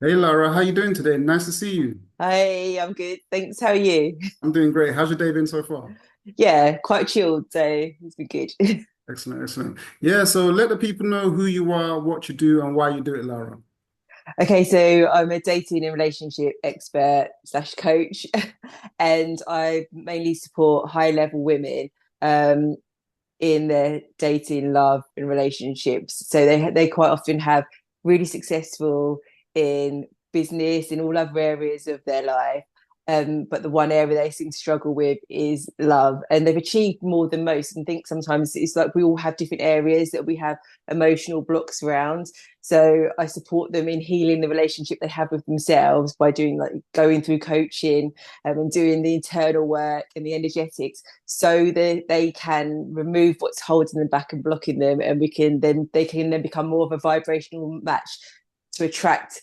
Hey Lara, how you doing today? Nice to see you. Hi, I'm good. Thanks. How are you? I'm doing great. How's your day been so far? Yeah, quite chilled, so it's been good. Excellent, excellent. Yeah, so let the people know who you are, what you do, and why you do it, Lara. Okay, so I'm a dating and relationship expert slash coach, and I mainly support high level women um, in their dating, love, and relationships. So they quite often have really successful in business in all other areas of their life. But the one area they seem to struggle with is love, and they've achieved more than most. And think sometimes it's like we all have different areas that we have emotional blocks around. So I support them in healing the relationship they have with themselves by doing like going through coaching and doing the internal work and the energetics so that they can remove what's holding them back and blocking them, and they can then become more of a vibrational match to attract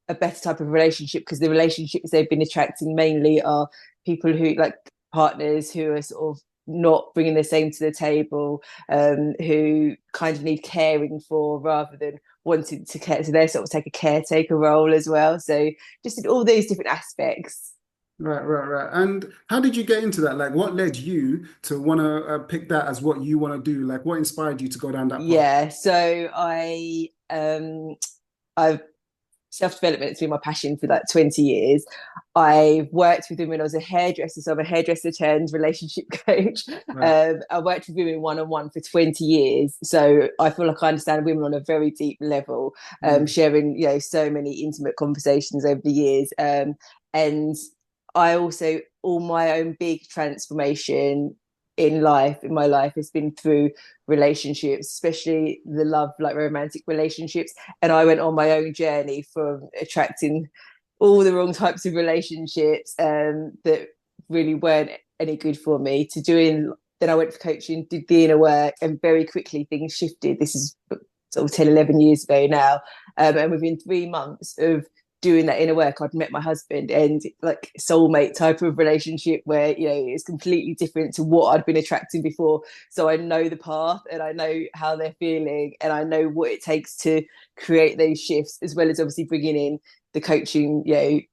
a better type of relationship, because the relationships they've been attracting mainly are people who like partners who are sort of not bringing the same to the table, who kind of need caring for rather than wanting to care. So they sort of take a caretaker role as well. So just in all those different aspects. Right, right, right. And how did you get into that? Like, what led you to want to pick that as what you want to do? Like, what inspired you to go down that path? Yeah, so I've self-development has been my passion for like 20 years. I worked with women. I was a hairdresser, so I'm a hairdresser turned relationship coach. Right. I worked with women one-on-one for 20 years, so I feel like I understand women on a very deep level, Mm. sharing so many intimate conversations over the years. And I also, all my own big transformation in my life has been through relationships, especially the love, like romantic relationships. And I went on my own journey from attracting all the wrong types of relationships that really weren't any good for me, to doing, then I went for coaching, did the inner work, and very quickly things shifted. This is sort of 10, 11 years ago now. And within 3 months of doing that inner work, I'd met my husband, and like soulmate type of relationship where, it's completely different to what I'd been attracting before. So I know the path and I know how they're feeling and I know what it takes to create those shifts, as well as obviously bringing in the coaching,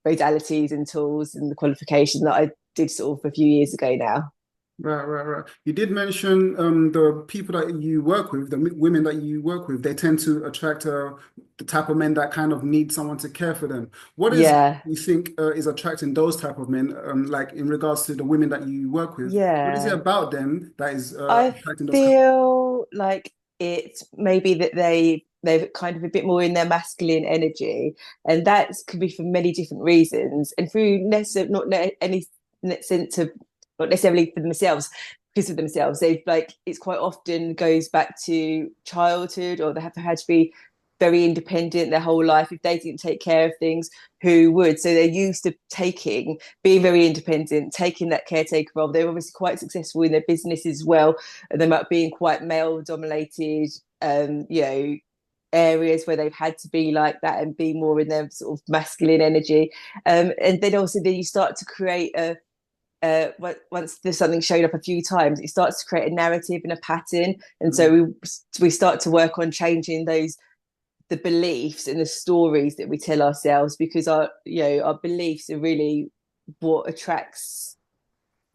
modalities and tools and the qualification that I did sort of a few years ago now. Right, right, right. You did mention the people that you work with, the women that you work with, they tend to attract the type of men that kind of need someone to care for them. What is Yeah. you think is attracting those type of men, like in regards to the women that you work with? What is it Yeah. about them that is I attracting those kind feel like it's maybe that they're kind of a bit more in their masculine energy, and that could be for many different reasons, and through any sense of not necessarily for themselves, because of themselves. They've like it's quite often goes back to childhood, or they have had to be very independent their whole life. If they didn't take care of things, who would? So they're used to being very independent, taking that caretaker role. They're obviously quite successful in their business as well. And they might being quite male dominated, areas where they've had to be like that and be more in their sort of masculine energy. And then also then you start to create once there's something showed up a few times, it starts to create a narrative and a pattern. And so of. we start to work on changing those the beliefs and the stories that we tell ourselves, because our beliefs are really what attracts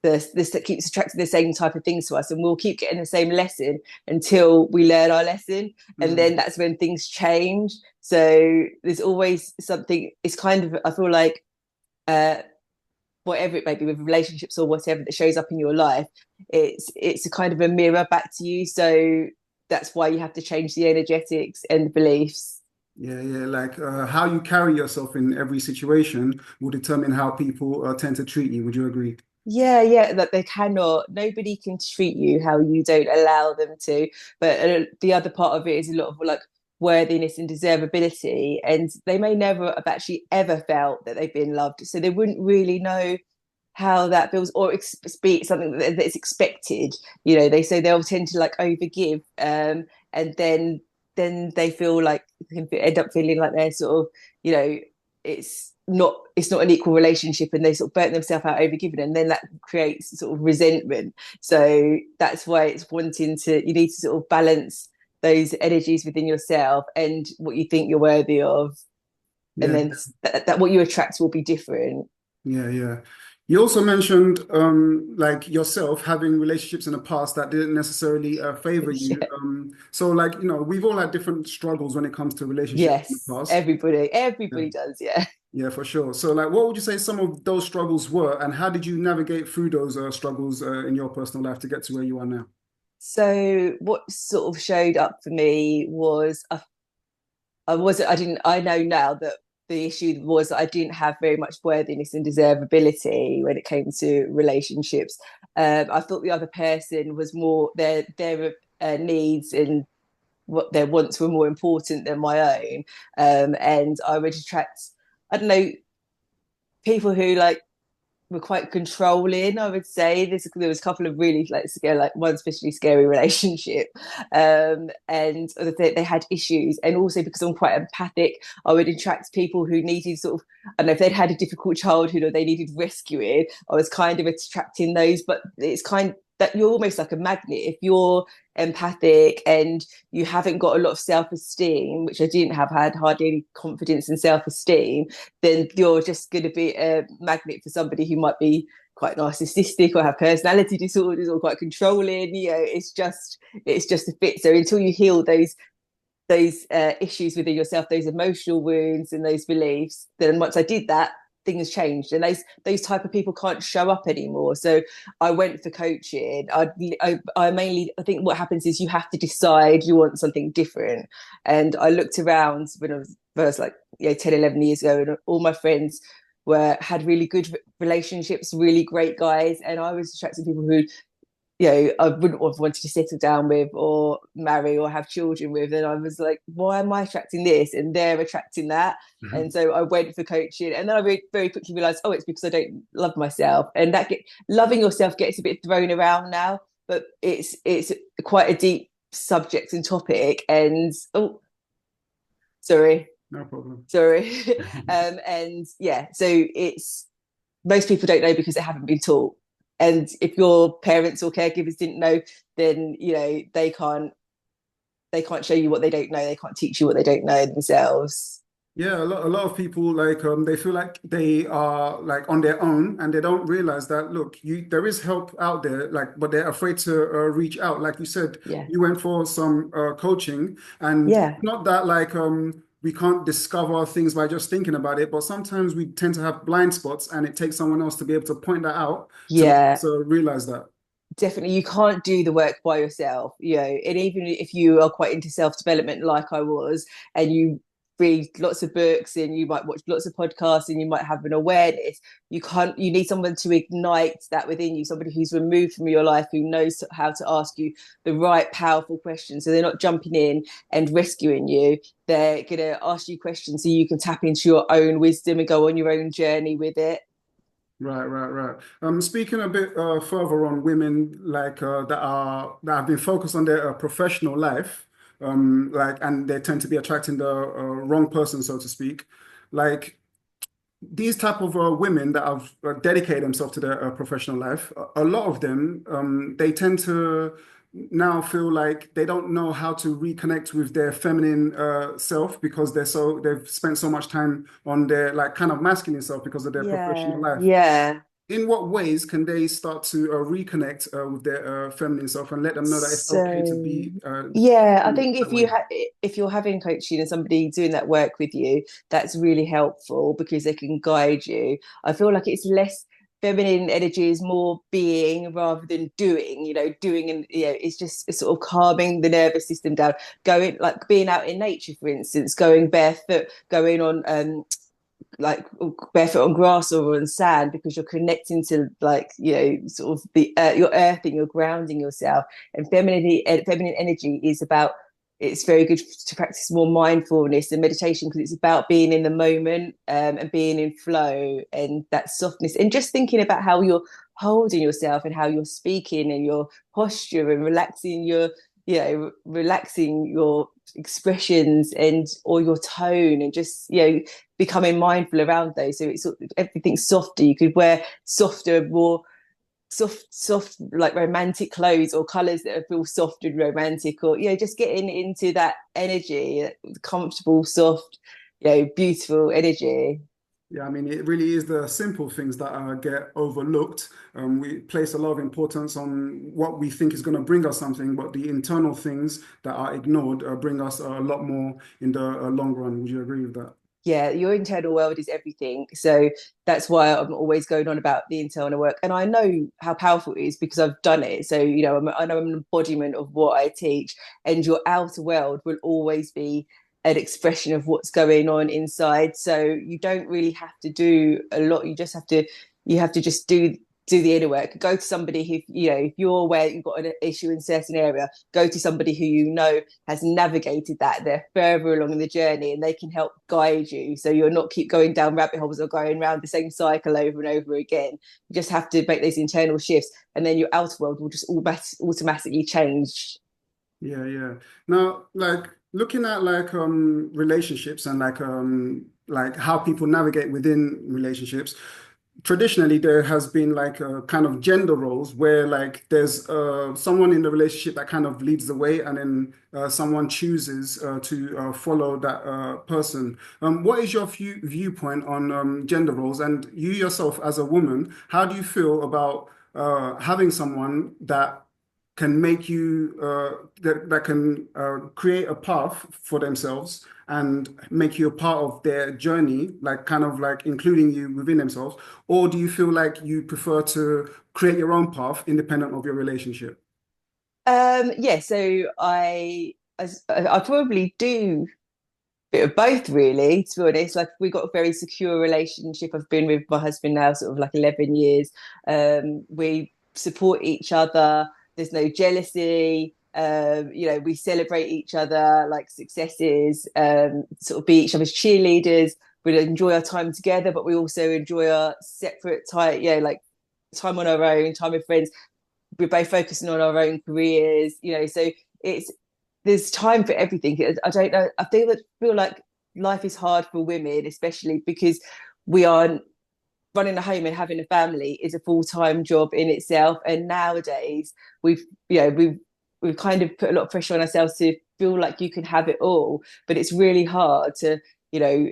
this that keeps attracting the same type of things to us, and we'll keep getting the same lesson until we learn our lesson, and Mm. then that's when things change. So there's always something. It's kind of, I feel like, uh whatever it may be with relationships or whatever that shows up in your life, it's a kind of a mirror back to you. So that's why you have to change the energetics and the beliefs. Yeah, yeah, like how you carry yourself in every situation will determine how people tend to treat you. Would you agree? Yeah, yeah, that they cannot, nobody can treat you how you don't allow them to. But the other part of it is a lot of like worthiness and deservability. And they may never have actually ever felt that they've been loved. So they wouldn't really know how that feels, or be something that's expected. They say they'll tend to like overgive, and then they feel like they can end up feeling like they're sort of, you know, it's not an equal relationship, and they sort of burnt themselves out overgiving, and then that creates sort of resentment. So that's why it's wanting to, you need to sort of balance those energies within yourself and what you think you're worthy of. and Yeah. then that what you attract will be different. Yeah, yeah. You also mentioned like yourself having relationships in the past that didn't necessarily favor you. Yeah. So like, we've all had different struggles when it comes to relationships in the Yes, past. everybody Yeah, does. Yeah. yeah, for sure. So like, what would you say some of those struggles were, and how did you navigate through those struggles in your personal life to get to where you are now? So what sort of showed up for me was I didn't I know now that the issue was that I didn't have very much worthiness and deservability when it came to relationships. I thought the other person was more their needs and what their wants were more important than my own. And I would attract, I don't know, people who like were quite controlling. I would say there was a couple of really like scary, like one especially scary relationship, and they had issues. And also because I'm quite empathic, I would attract people who needed sort of, I don't know if they'd had a difficult childhood or they needed rescuing. I was kind of attracting those, but it's kind that you're almost like a magnet if you're empathic and you haven't got a lot of self-esteem, which I didn't have, had hardly any confidence and self-esteem, then you're just going to be a magnet for somebody who might be quite narcissistic or have personality disorders or quite controlling. It's just a fit. So until you heal those issues within yourself, those emotional wounds and those beliefs, then once I did that, things changed, and those type of people can't show up anymore. So I went for coaching. I mainly, I think what happens is you have to decide you want something different. And I looked around when I was first, like 10, 11 years ago, and all my friends had really good relationships, really great guys, and I was attracting people who I wouldn't have wanted to settle down with or marry or have children with. And I was like, why am I attracting this? And they're attracting that. And so I went for coaching. And then I very quickly realized, oh, it's because I don't love myself. And loving yourself gets a bit thrown around now, but it's quite a deep subject and topic. And oh, sorry, No problem. sorry. And yeah, so it's most people don't know because they haven't been taught. And if your parents or caregivers didn't know, then they can't show you what they don't know. They can't teach you what they don't know themselves. Yeah, a lot of people like they feel like they are like on their own and they don't realize that look, there is help out there, like, but they're afraid to reach out. Like you said, Yeah. you went for some coaching, and Yeah. it's not that like we can't discover things by just thinking about it, but sometimes we tend to have blind spots, and it takes someone else to be able to point that out to make Yeah. us realize that. Definitely, you can't do the work by yourself, and even if you are quite into self-development like I was, and you read lots of books and you might watch lots of podcasts and you might have an awareness, you need someone to ignite that within you, somebody who's removed from your life, who knows how to ask you the right powerful questions. So they're not jumping in and rescuing you, they're going to ask you questions so you can tap into your own wisdom and go on your own journey with it. Right, right, right. Speaking a bit further on women like that have been focused on their professional life, like, and they tend to be attracting the wrong person, so to speak. Like these type of women that have dedicated themselves to their professional life, a lot of them, they tend to now feel like they don't know how to reconnect with their feminine self because they've spent so much time on their like kind of masculine self because of their professional Yeah, life. yeah. In what ways can they start to reconnect with their feminine self and let them know that it's okay to So be yeah, I think that way? if you're having coaching and somebody doing that work with you, that's really helpful because they can guide you. I feel like it's less feminine energy is more being rather than doing. Doing, and it's just sort of calming the nervous system down. Going, like, being out in nature, for instance, going barefoot, going on like barefoot on grass or on sand, because you're connecting to, like, sort of the you're earthing, you're grounding yourself. And feminine energy is about, it's very good to practice more mindfulness and meditation because it's about being in the moment, and being in flow, and that softness, and just thinking about how you're holding yourself and how you're speaking and your posture, and relaxing your expressions and or your tone, and just becoming mindful around those. So it's everything's softer. You could wear softer, more soft like romantic clothes or colors that feel soft and romantic, or just getting into that energy, comfortable, soft, beautiful energy. Yeah, I mean, it really is the simple things that get overlooked. We place a lot of importance on what we think is going to bring us something, but the internal things that are ignored bring us a lot more in the long run. Would you agree with that? Yeah, your internal world is everything. So that's why I'm always going on about the internal work. And I know how powerful it is because I've done it. So, I know I'm an embodiment of what I teach, and your outer world will always be an expression of what's going on inside. So you don't really have to do a lot. You have to just do the inner work. Go to somebody who, if you're aware you've got an issue in a certain area, go to somebody who has navigated that. They're further along in the journey and they can help guide you. So you're not keep going down rabbit holes or going around the same cycle over and over again. You just have to make those internal shifts, and then your outer world will just automatically change. Yeah, yeah. Now, like looking at relationships and like how people navigate within relationships, traditionally there has been like a kind of gender roles where like there's someone in the relationship that kind of leads the way and then someone chooses to follow that person. What is your viewpoint on gender roles, and you yourself as a woman, how do you feel about having someone that can make you that can create a path for themselves and make you a part of their journey, like kind of like including you within themselves? Or do you feel like you prefer to create your own path independent of your relationship? Yeah, so I probably do bit of both, really, to be honest. Like, we've got a very secure relationship. I've been with my husband now sort of like 11 years. We support each other. There's no jealousy. We celebrate each other like successes, sort of be each other's cheerleaders. We enjoy our time together, but we also enjoy our separate time, like time on our own, time with friends. We're both focusing on our own careers, so it's there's time for everything. I don't know. Feel like life is hard for women, especially because we are running a home and having a family is a full-time job in itself. And nowadays we've we've kind of put a lot of pressure on ourselves to feel like you can have it all, but it's really hard to you know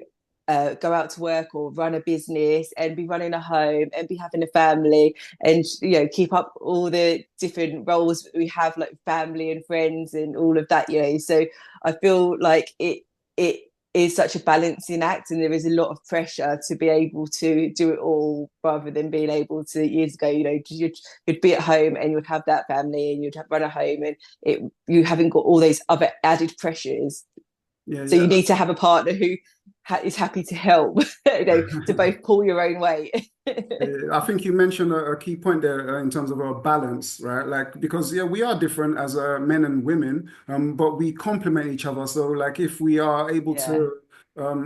go out to work or run a business and be running a home and be having a family, and keep up all the different roles that we have, like family and friends and all of that. So I feel like it is such a balancing act, and there is a lot of pressure to be able to do it all, rather than being able to, years ago, you'd be at home and you'd have that family and you'd run a home, and you haven't got all those other added pressures. Yeah, So you yeah. need to have a partner who is happy to help, to both pull your own weight. I think you mentioned a key point there in terms of our balance, right? Like, because yeah, we are different as men and women, but we complement each other. So, like, if we are able Yeah. to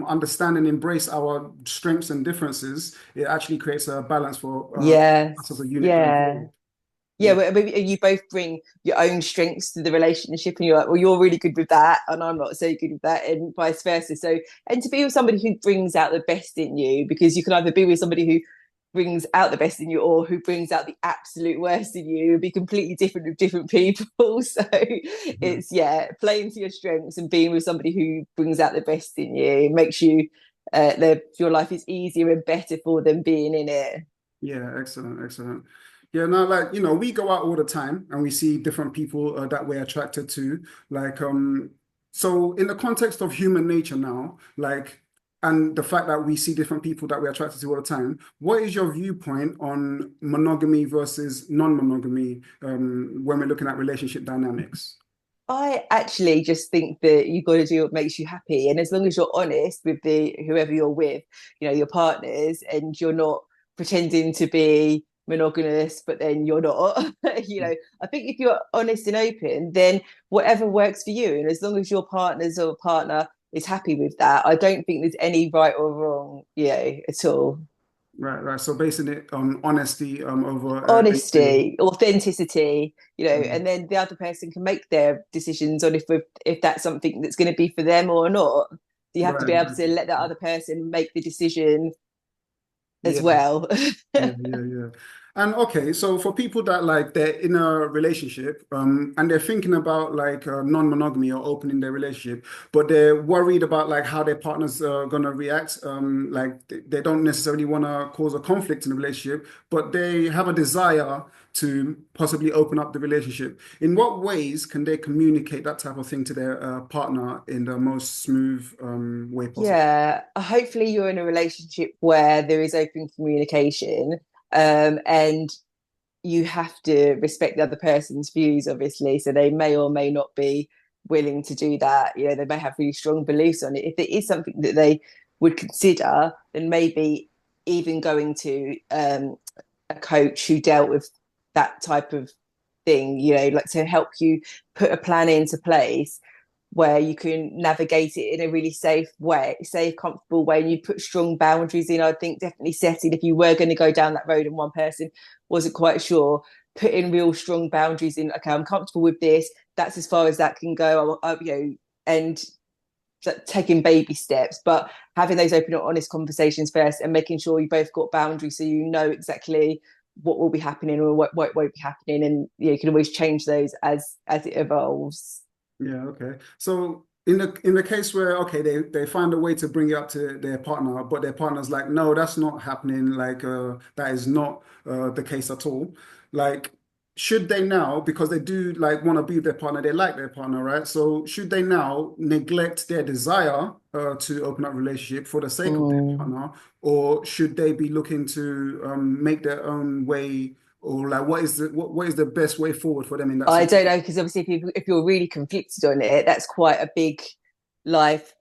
understand and embrace our strengths and differences, it actually creates a balance for us as Yes. a unit going Yeah. forward. Yeah, Yeah, well, maybe you both bring your own strengths to the relationship, and you're like, well, you're really good with that, and I'm not so good with that, and vice versa. So, and to be with somebody who brings out the best in you, because you can either be with somebody who brings out the best in you or who brings out the absolute worst in you, be completely different with different people. So yeah, it's, playing to your strengths and being with somebody who brings out the best in you. It makes your life is easier and better for them being in it. yeah. Excellent, excellent. Yeah, no, like, we go out all the time and we see different people that we're attracted to. Like, so in the context of human nature now, like, and the fact that we see different people that we're attracted to all the time, what is your viewpoint on monogamy versus non-monogamy when we're looking at relationship dynamics? I actually just think that you got to do what makes you happy, and as long as you're honest with the whoever you're with, your partners, and you're not pretending to be monogamous, but then you're not. I think if you're honest and open, then whatever works for you, and as long as your partners or partner is happy with that, I don't think there's any right or wrong, at all. Right, right. So basing it on honesty over anything. Honesty, authenticity, Mhm. and then the other person can make their decisions on if that's something that's going to be for them or not. You have to be Right, able right. to let that other person make the decision as Yeah, well. yeah, yeah, yeah. And okay, so for people that like they're in a relationship, and they're thinking about like non-monogamy or opening their relationship, but they're worried about like how their partner's gonna react. Like they don't necessarily want to cause a conflict in the relationship, but they have a desire to possibly open up the relationship. In what ways can they communicate that type of thing to their partner in the most smooth way possible? Yeah, hopefully you're in a relationship where there is open communication, and you have to respect the other person's views, obviously. So they may or may not be willing to do that. You know, they may have really strong beliefs on it. If it is something that they would consider, then maybe even going to a coach who dealt with that type of thing, you know, like to help you put a plan into place where you can navigate it in a really safe way, safe, comfortable way, and you put strong boundaries in. I think definitely setting, if you were going to go down that road and one person wasn't quite sure, put in real strong boundaries in, okay, I'm comfortable with this. That's as far as that can go, you know, and taking baby steps, but having those open and honest conversations first and making sure you both got boundaries so you know exactly what will be happening or what won't be happening. And you can always change those as it evolves. Yeah, okay. So in the case where okay, they find a way to bring it up to their partner, but their partner's like, no, that's not happening. Like that is not the case at all. Like, should they now, because they do like want to be with their partner, they like their partner, right? So should they now neglect their desire to open up a relationship for the sake of their Mm. partner, or should they be looking to make their own way? Or like, what is the best way forward for them in that I don't situation? know, because obviously if you're really conflicted on it, that's quite a big life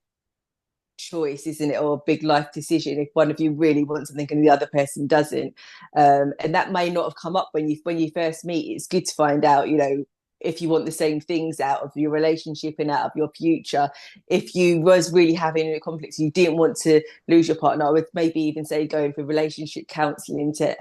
choice, isn't it? Or a big life decision if one of you really wants something and the other person doesn't. And that may not have come up when you first meet. It's good to find out, you know, if you want the same things out of your relationship and out of your future. If you was really having a conflict, so you didn't want to lose your partner, I would maybe even say going for relationship counselling to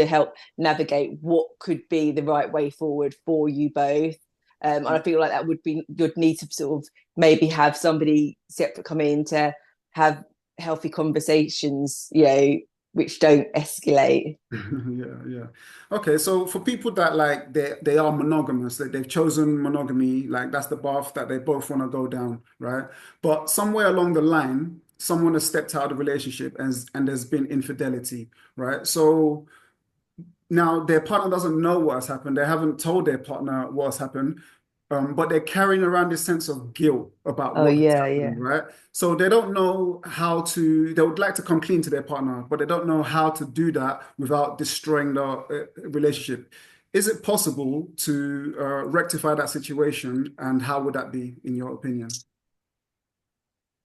help navigate what could be the right way forward for you both. And I feel like that would be, you'd need to sort of maybe have somebody separate come in to have healthy conversations, you know, which don't escalate. Yeah, yeah. Okay, so for people that like they are monogamous, that they've chosen monogamy, like that's the path that they both want to go down, right? But somewhere along the line, someone has stepped out of the relationship and there's been infidelity, right? So now their partner doesn't know what has happened. They haven't told their partner what has happened, but they're carrying around this sense of guilt about Oh what has yeah, happened, yeah. right? So they don't know how to, they would like to come clean to their partner, but they don't know how to do that without destroying the relationship. Is it possible to rectify that situation? And how would that be, in your opinion?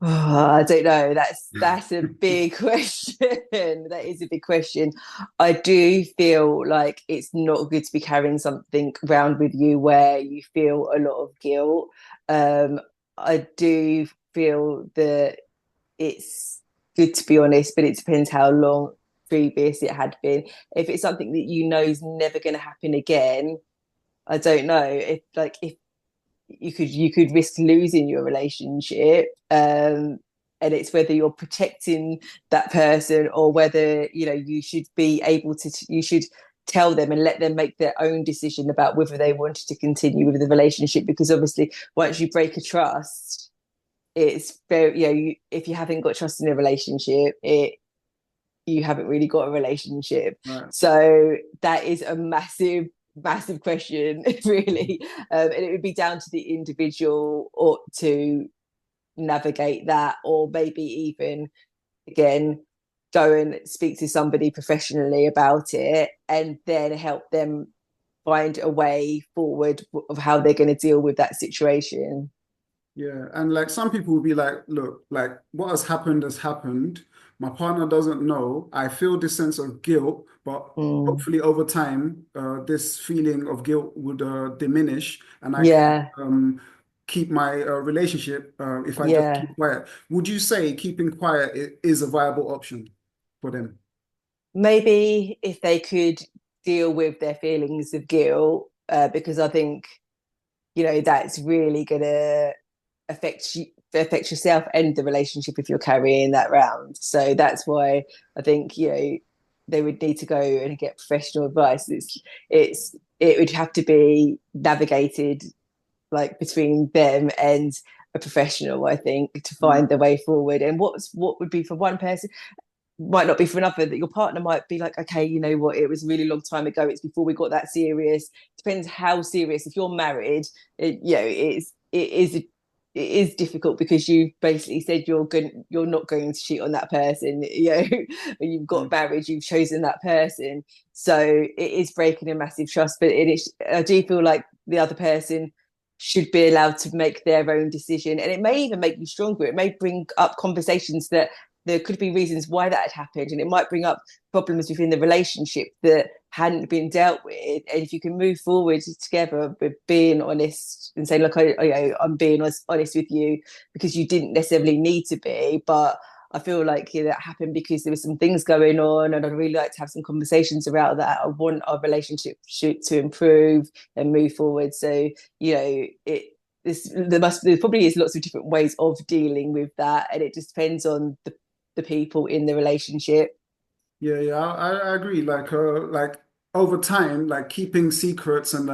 Oh, I don't know. That's a big question. That is a big question. I do feel like it's not good to be carrying something around with you where you feel a lot of guilt. Um, I do feel that it's good to be honest, but it depends how long previous it had been. If it's something that you know is never going to happen again, I don't know if you could risk losing your relationship. And it's whether you're protecting that person or whether you know you should be able to you should tell them and let them make their own decision about whether they wanted to continue with the relationship, because obviously once you break a trust, it's very, you know, if you haven't got trust in a relationship, you haven't really got a relationship. Right. So that is a massive question, really. And it would be down to the individual or to navigate that, or maybe even again go and speak to somebody professionally about it and then help them find a way forward of how they're going to deal with that situation. Yeah, and like some people will be like, look, like what has happened has happened. My partner doesn't know. I feel this sense of guilt, but Mm. hopefully over time, this feeling of guilt would diminish, and I can Yeah, keep my relationship if I just yeah. keep quiet. Would you say keeping quiet is a viable option for them? Maybe if they could deal with their feelings of guilt, because I think, you know, that's really going to affect yourself and the relationship if you're carrying that round. So that's why I think, you know, they would need to go and get professional advice. It would have to be navigated like between them and a professional, I think, to Mm, find the way forward. And what would be for one person might not be for another. That your partner might be like, okay, you know what, it was a really long time ago. It's before we got that serious. Depends how serious. If you're married, it is difficult because you basically said you're not going to cheat on that person. You've got mm. married, you've chosen that person. So it is breaking a massive trust. But it is, I do feel like the other person should be allowed to make their own decision, and it may even make you stronger. It may bring up conversations that there could be reasons why that had happened, and it might bring up problems within the relationship that hadn't been dealt with. And if you can move forward together with being honest and saying, look, I'm being honest with you because you didn't necessarily need to be, but I feel like that happened because there were some things going on, and I'd really like to have some conversations about that. I want our relationship to improve and move forward. So there probably is lots of different ways of dealing with that, and it just depends on the people in the relationship. Yeah, I agree. Like over time, like keeping secrets and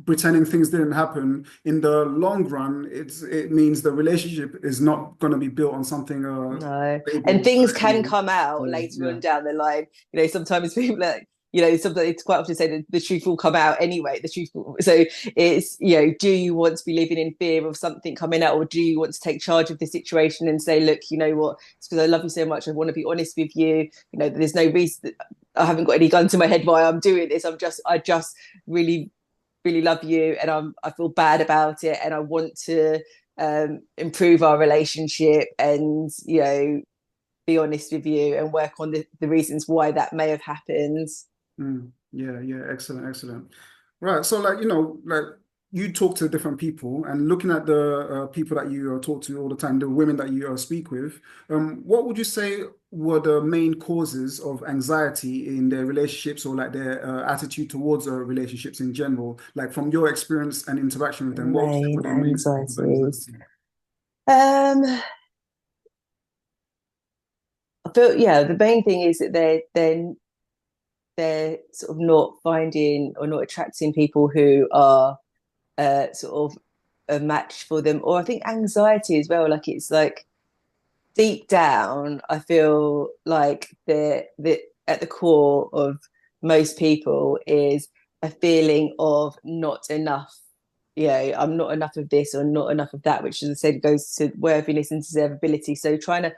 pretending things didn't happen in the long run, it means the relationship is not going to be built on something No, and stable, things can certain. come out So later yeah, on down the line. Sometimes people like, sometimes it's quite often say that the truth will come out anyway. So it's, do you want to be living in fear of something coming out, or do you want to take charge of the situation and say, look, you know what, it's because I love you so much. I want to be honest with you. There's no reason. I haven't got any gun to my head why I'm doing this. I just really, really love you, and I feel bad about it, and I want to improve our relationship, and be honest with you and work on the reasons why that may have happened. yeah, excellent, excellent. Right, so like you talk to different people, and looking at the people that you talk to all the time, the women that you speak with, what would you say were the main causes of anxiety in their relationships, or like their attitude towards relationships in general? Like from your experience and interaction with them, what would you say were Main the main causes of anxieties. anxiety? Um, I feel, yeah, the main thing is that they're sort of not finding or not attracting people who are sort of a match for them. Or I think anxiety as well. Like it's like deep down, I feel like the at the core of most people is a feeling of not enough. I'm not enough of this or not enough of that, which, as I said, goes to worthiness and deservability. So trying to,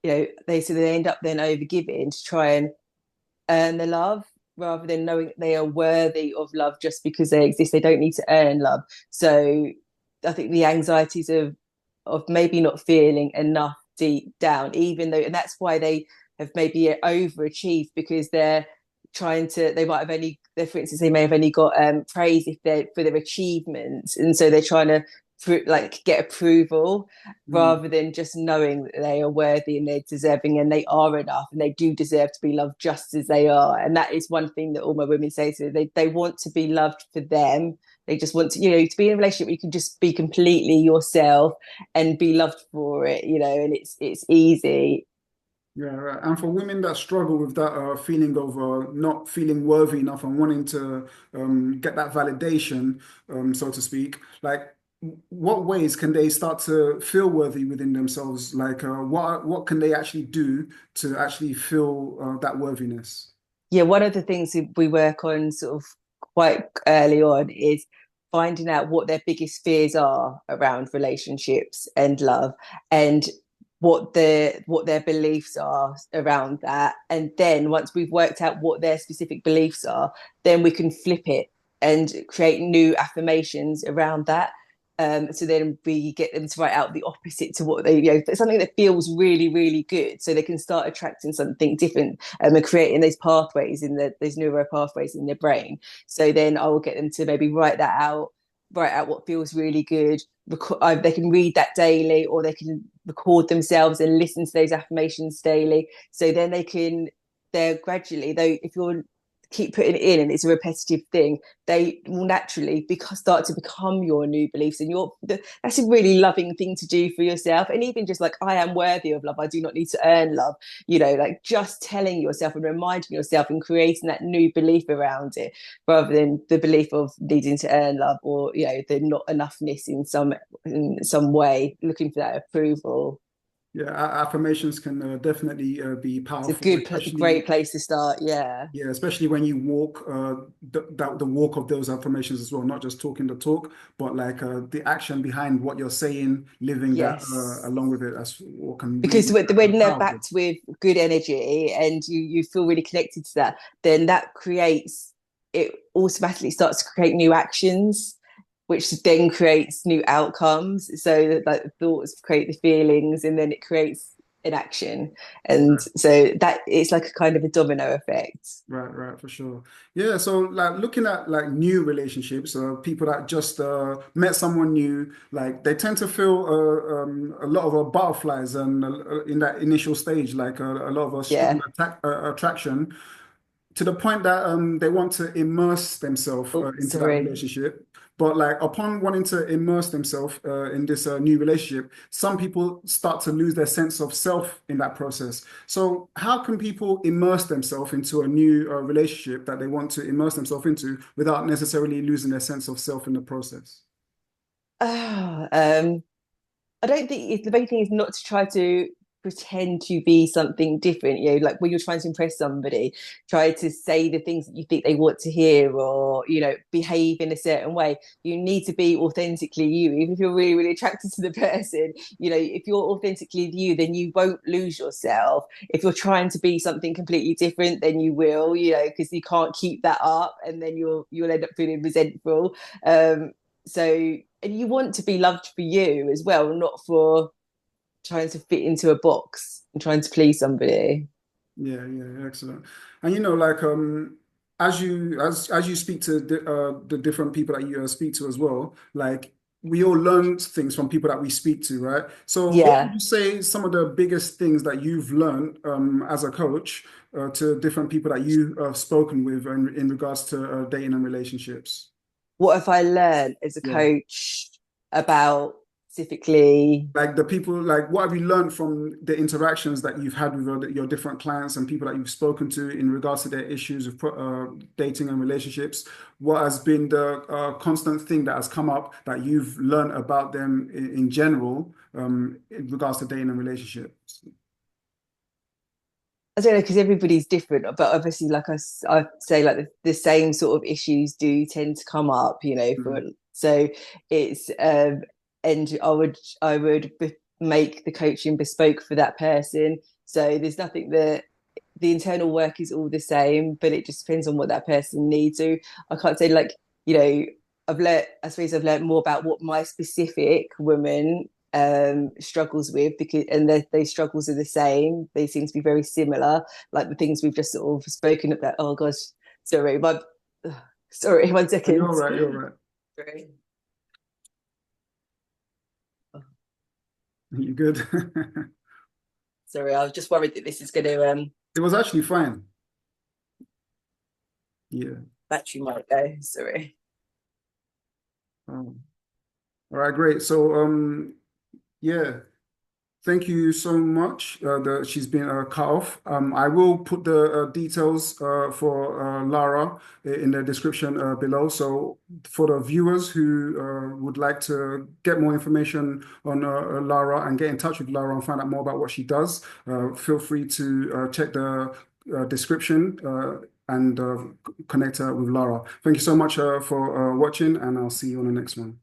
they end up then overgiving to try and earn the love, rather than knowing that they are worthy of love just because they exist. They don't need to earn love. So I think the anxieties of maybe not feeling enough deep down, even though, and that's why they have maybe overachieved, because they might have only, for instance, they may have only got praise if they're for their achievements, and so they're trying to like get approval, Mm. rather than just knowing that they are worthy and they're deserving and they are enough and they do deserve to be loved just as they are. And that is one thing that all my women say to me. They want to be loved for them. They just want to, to be in a relationship where you can just be completely yourself and be loved for it, and it's easy. Yeah, right. And for women that struggle with that feeling of not feeling worthy enough and wanting to get that validation, so to speak, like what ways can they start to feel worthy within themselves? Like what can they actually do to actually feel that worthiness? Yeah, one of the things that we work on sort of quite early on is finding out what their biggest fears are around relationships and love, and what their beliefs are around that. And then once we've worked out what their specific beliefs are, then we can flip it and create new affirmations around that. So then we get them to write out the opposite to what they, something that feels really, really good, so they can start attracting something different, and creating those pathways those neuro pathways in their brain. So then I will get them to maybe write out what feels really good. They can read that daily, or they can record themselves and listen to those affirmations daily. So then they're gradually, though, if you're keep putting it in and it's a repetitive thing, they will naturally start to become your new beliefs. And that's a really loving thing to do for yourself. And even just like, I am worthy of love, I do not need to earn love, like just telling yourself and reminding yourself and creating that new belief around it, rather than the belief of needing to earn love, or the not enoughness in some way, looking for that approval. Yeah, affirmations can definitely be It's a powerful, good, especially great place to start. Yeah. yeah, especially when you walk the walk of those affirmations as well, not just talking the talk, but like the action behind what you're saying, living that Yes. along with it, that's what can really Because be when they're powerful. backed with good energy and you feel really connected to that, then it automatically starts to create new actions, which then creates new outcomes. So that, like, the thoughts create the feelings, and then it creates an action. And Right. so that it's like a kind of a domino effect. Right, right, for sure. Yeah, so like looking at like new relationships, people that just met someone new, like they tend to feel a lot of butterflies and in that initial stage, like a lot of a strong Yeah. attraction to the point that they want to immerse themselves Oh, into that sorry. relationship. But like upon wanting to immerse themselves in this new relationship, some people start to lose their sense of self in that process. So how can people immerse themselves into a new relationship that they want to immerse themselves into without necessarily losing their sense of self in the process? Oh, I don't think the main thing is not to try to pretend to be something different. Like when you're trying to impress somebody, try to say the things that you think they want to hear, or behave in a certain way. You need to be authentically you, even if you're really, really attracted to the person. If you're authentically you, then you won't lose yourself. If you're trying to be something completely different, then you will. Because you can't keep that up, and then you'll end up feeling resentful. So, and you want to be loved for you as well, not for trying to fit into a box and trying to please somebody. Yeah, yeah, excellent. And like as you speak to the different people that you speak to as well, like we all learn things from people that we speak to, right? So what would Yeah. you say some of the biggest things that you've learned as a coach to different people that you have spoken with in regards to dating and relationships? What have I learned as a Yeah. coach about specifically? Like the people, like what have you learned from the interactions that you've had with your different clients and people that you've spoken to in regards to their issues of dating and relationships? What has been the constant thing that has come up that you've learned about them in general in regards to dating and relationships? I don't know, because everybody's different, but obviously, like I say, like the same sort of issues do tend to come up, Mhm. so it's and I would make the coaching bespoke for that person. So there's nothing that the internal work is all the same, but it just depends on what that person needs. So I can't say, like, you know, I suppose I've learned more about what my specific woman struggles with, because and those struggles are the same. They seem to be very similar, like the things we've just sort of spoken about. Oh gosh, sorry, sorry, one Oh, you're second. all right, you're all right. Sorry. You good? Sorry, I was just worried that this is going to It was actually fine. Yeah. battery might go. Sorry. Oh. All right, great. So yeah. Thank you so much. She's been cut off. I will put the details for Lara in the description below. So for the viewers who would like to get more information on Lara and get in touch with Lara and find out more about what she does, feel free to check the description and connect with Lara. Thank you so much for watching, and I'll see you on the next one.